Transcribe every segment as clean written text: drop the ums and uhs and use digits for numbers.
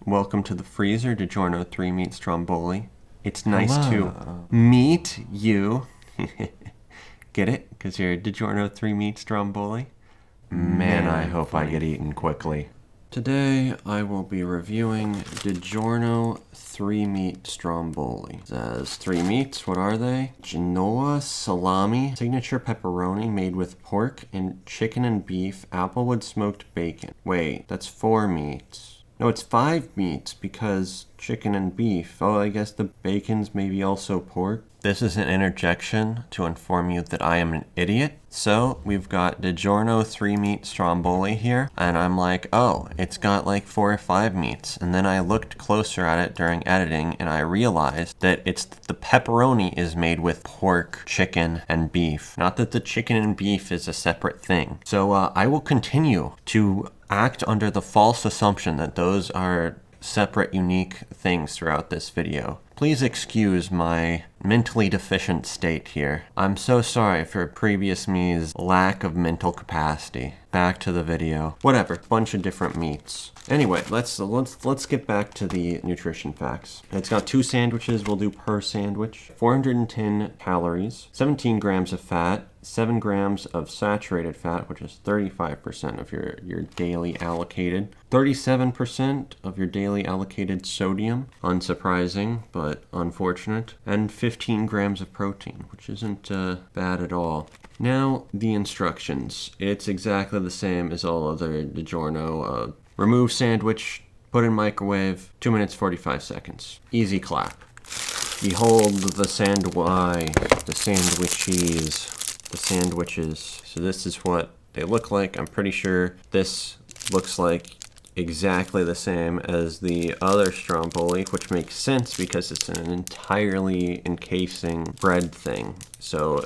Welcome to the freezer, DiGiorno 3 Meat Stromboli. It's nice to meet you. Get it? Because you're DiGiorno 3 Meat Stromboli. Man, I hope I get eaten quickly. Today, I will be reviewing DiGiorno 3 Meat Stromboli. It says 3 meats, what are they? Genoa salami, signature pepperoni made with pork and chicken and beef, applewood smoked bacon. Wait, that's 4 meats. No, it's 5 meats because chicken and beef. Oh, I guess the bacon's maybe also pork. This is an interjection to inform you that I am an idiot. So we've got DiGiorno 3 Meat Stromboli here, and I'm like, oh, it's got like 4 or 5 meats. And then I looked closer at it during editing, and I realized that the pepperoni is made with pork, chicken, and beef. Not that the chicken and beef is a separate thing. So I will continue to act under the false assumption that those are separate, unique things throughout this video. Please excuse my mentally deficient state here. I'm so sorry for previous me's lack of mental capacity. Back to the video. Whatever, bunch of different meats. Anyway, let's get back to the nutrition facts. It's got 2 sandwiches, we'll do per sandwich. 410 calories, 17 grams of fat, 7 grams of saturated fat, which is 35% of your daily allocated. 37% of your daily allocated sodium, unsurprising, but unfortunate. And 15 grams of protein, which isn't bad at all. Now, the instructions. It's exactly the same as all other DiGiorno. Remove sandwich, put in microwave, 2 minutes 45 seconds. Easy clap. Behold the sandwiches. So this is what they look like. I'm pretty sure this looks like exactly the same as the other Stromboli, which makes sense because it's an entirely encasing bread thing. So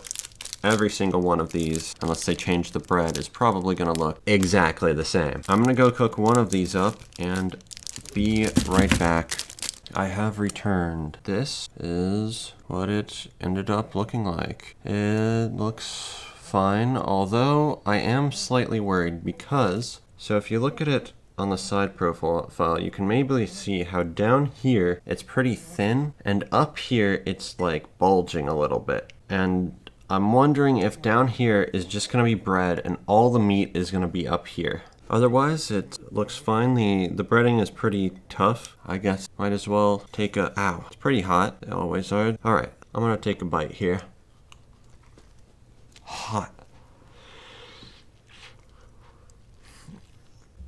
every single one of these, unless they change the bread, is probably going to look exactly the same. I'm going to go cook one of these up and be right back. I have returned. This is what it ended up looking like. It looks fine, although I am slightly worried because, so if you look at it on the side profile, you can maybe see how down here it's pretty thin, and up here it's like bulging a little bit. And I'm wondering if down here is just going to be bread and all the meat is going to be up here. Otherwise, it looks fine. The breading is pretty tough. I guess might as well take a, ow, it's pretty hot. They always are. All right, I'm going to take a bite here. Hot.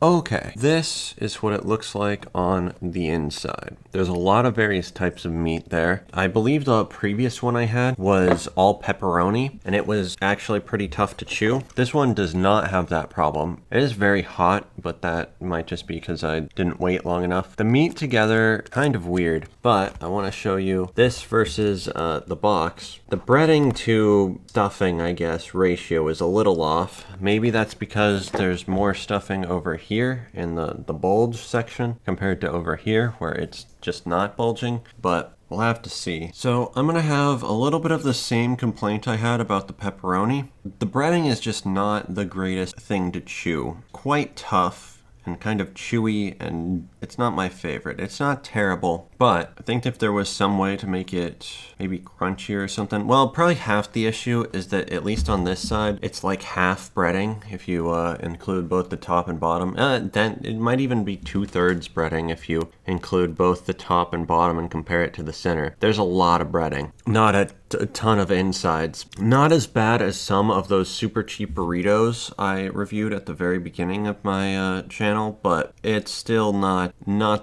Okay, this is what it looks like on the inside. There's a lot of various types of meat there. I believe the previous one I had was all pepperoni, and it was actually pretty tough to chew. This one does not have that problem. It is very hot, but that might just be because I didn't wait long enough. The meat together, kind of weird, but I want to show you this versus the box. The breading to stuffing, I guess, ratio is a little off. Maybe that's because there's more stuffing over here in the bulge section compared to over here where it's just not bulging, but we'll have to see. So I'm gonna have a little bit of the same complaint I had about the pepperoni. The breading is just not the greatest thing to chew. Quite tough and kind of chewy, and it's not my favorite. It's not terrible, but I think if there was some way to make it maybe crunchy or something, well, probably half the issue is that at least on this side, it's like half breading if you include both the top and bottom. Then it might even be 2/3 breading if you include both the top and bottom and compare it to the center. There's a lot of breading, not a ton of insides. Not as bad as some of those super cheap burritos I reviewed at the very beginning of my channel, but it's still not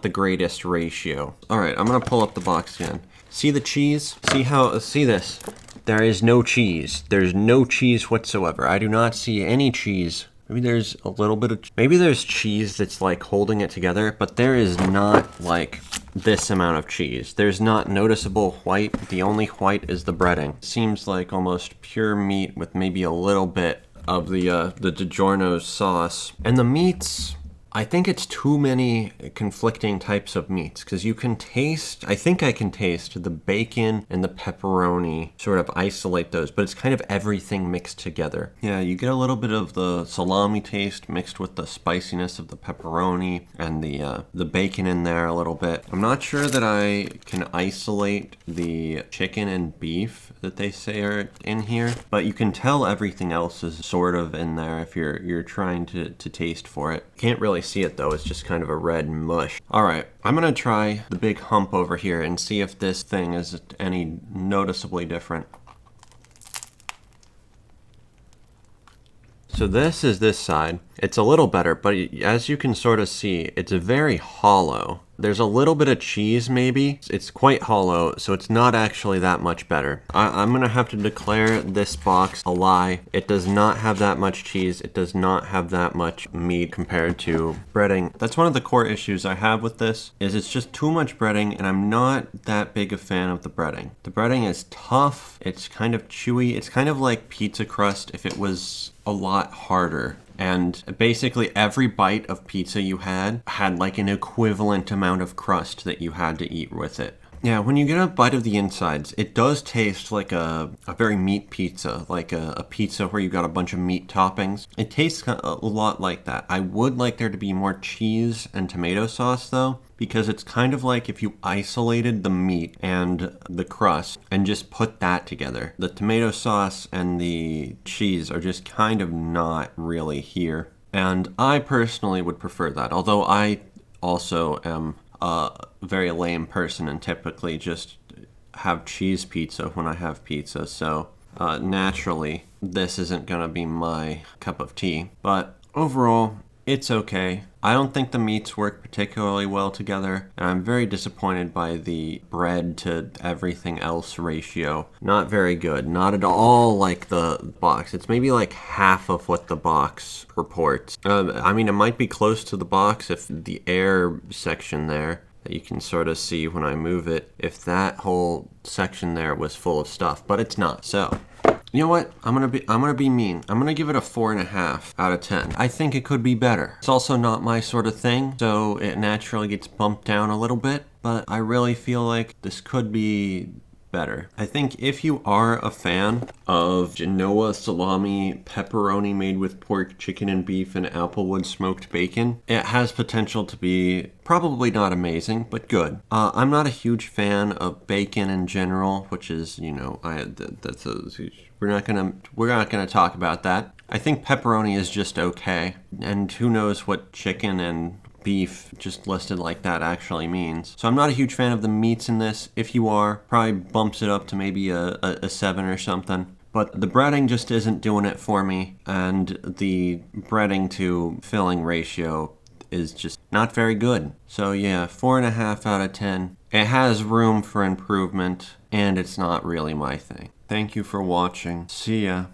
the greatest ratio. All right, I'm gonna pull up the box again. See the cheese? See this? There is no cheese. There's no cheese whatsoever. I do not see any cheese. Maybe there's a little bit of, maybe there's cheese that's like holding it together, but there is not like this amount of cheese. There's not noticeable white. The only white is the breading. Seems like almost pure meat with maybe a little bit of the DiGiorno sauce. And the meats, I think it's too many conflicting types of meats because you can taste, I think I can taste the bacon and the pepperoni, sort of isolate those, but it's kind of everything mixed together. Yeah, you get a little bit of the salami taste mixed with the spiciness of the pepperoni and the bacon in there a little bit. I'm not sure that I can isolate the chicken and beef that they say are in here, but you can tell everything else is sort of in there if you're trying to taste for it. Can't really see it though, it's just kind of a red mush. All right, I'm gonna try the big hump over here and see if this thing is any noticeably different. So this is this side. It's a little better, but as you can sort of see, it's very hollow. There's a little bit of cheese maybe. It's quite hollow, so it's not actually that much better. I'm gonna have to declare this box a lie. It does not have that much cheese. It does not have that much meat compared to breading. That's one of the core issues I have with this, is it's just too much breading, and I'm not that big a fan of the breading. The breading is tough. It's kind of chewy. It's kind of like pizza crust if it was a lot harder. And basically every bite of pizza you had like an equivalent amount of crust that you had to eat with it. Yeah, when you get a bite of the insides, it does taste like a very meat pizza, like a pizza where you got a bunch of meat toppings. It tastes a lot like that. I would like there to be more cheese and tomato sauce though, because it's kind of like if you isolated the meat and the crust and just put that together. The tomato sauce and the cheese are just kind of not really here. And I personally would prefer that, although I also am a very lame person and typically just have cheese pizza when I have pizza. So naturally, this isn't gonna be my cup of tea. But overall, it's okay. I don't think the meats work particularly well together, and I'm very disappointed by the bread to everything else ratio. Not very good. Not at all like the box. It's maybe like half of what the box reports. I mean, it might be close to the box if the air section there that you can sort of see when I move it, if that whole section there was full of stuff, but it's not. So you know what? I'm gonna be mean. I'm gonna give it a 4.5 out of 10. I think it could be better. It's also not my sort of thing, so it naturally gets bumped down a little bit, but I really feel like this could be better. I think if you are a fan of Genoa salami pepperoni made with pork, chicken, and beef and Applewood smoked bacon, it has potential to be probably not amazing, but good. I'm not a huge fan of bacon in general, which is, you know, we're not gonna talk about that. I think pepperoni is just okay, and who knows what chicken and beef just listed like that actually means. So I'm not a huge fan of the meats in this. If you are, probably bumps it up to maybe a 7 or something. But the breading just isn't doing it for me, and the breading to filling ratio is just not very good. So yeah, 4.5 out of 10. It has room for improvement, and it's not really my thing. Thank you for watching. See ya.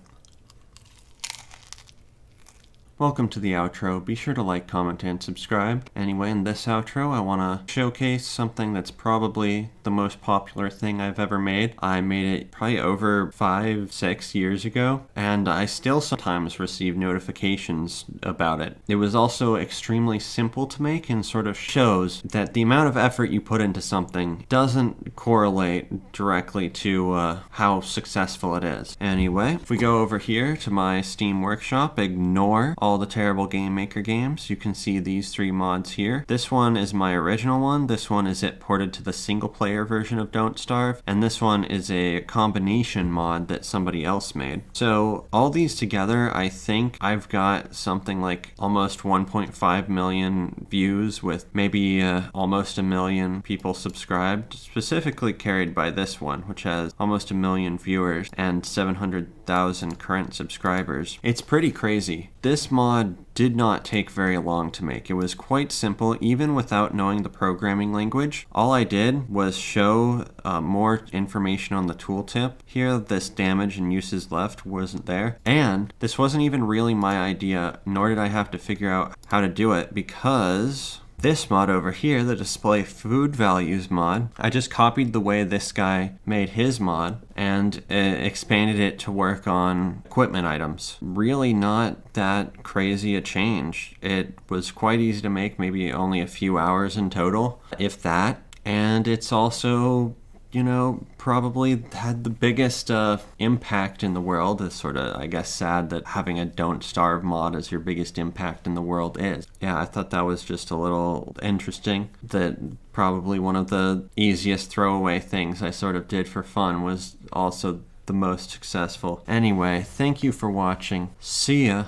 Welcome to the outro. Be sure to like, comment, and subscribe. Anyway, in this outro, I want to showcase something that's probably the most popular thing I've ever made. I made it probably over 5-6 years ago, and I still sometimes receive notifications about it. It was also extremely simple to make and sort of shows that the amount of effort you put into something doesn't correlate directly to how successful it is. Anyway, if we go over here to my Steam Workshop, ignore all the terrible Game Maker games. You can see these 3 mods here. This one is my original one. This one is it ported to the single player version of Don't Starve. And this one is a combination mod that somebody else made. So all these together, I think I've got something like almost 1.5 million views with maybe almost 1 million people subscribed, specifically carried by this one, which has almost 1 million viewers and 700,000 current subscribers. It's pretty crazy. This mod did not take very long to make. It was quite simple, even without knowing the programming language. All I did was show more information on the tooltip. Here, this damage and uses left wasn't there. And this wasn't even really my idea, nor did I have to figure out how to do it, because This mod over here, the display food values mod, I just copied the way this guy made his mod and expanded it to work on equipment items. Really not that crazy a change. It was quite easy to make, maybe only a few hours in total, if that. And it's also, you know, probably had the biggest impact in the world. It's sort of, I guess, sad that having a Don't Starve mod as your biggest impact in the world is. Yeah, I thought that was just a little interesting. That probably one of the easiest throwaway things I sort of did for fun was also the most successful. Anyway, thank you for watching. See ya.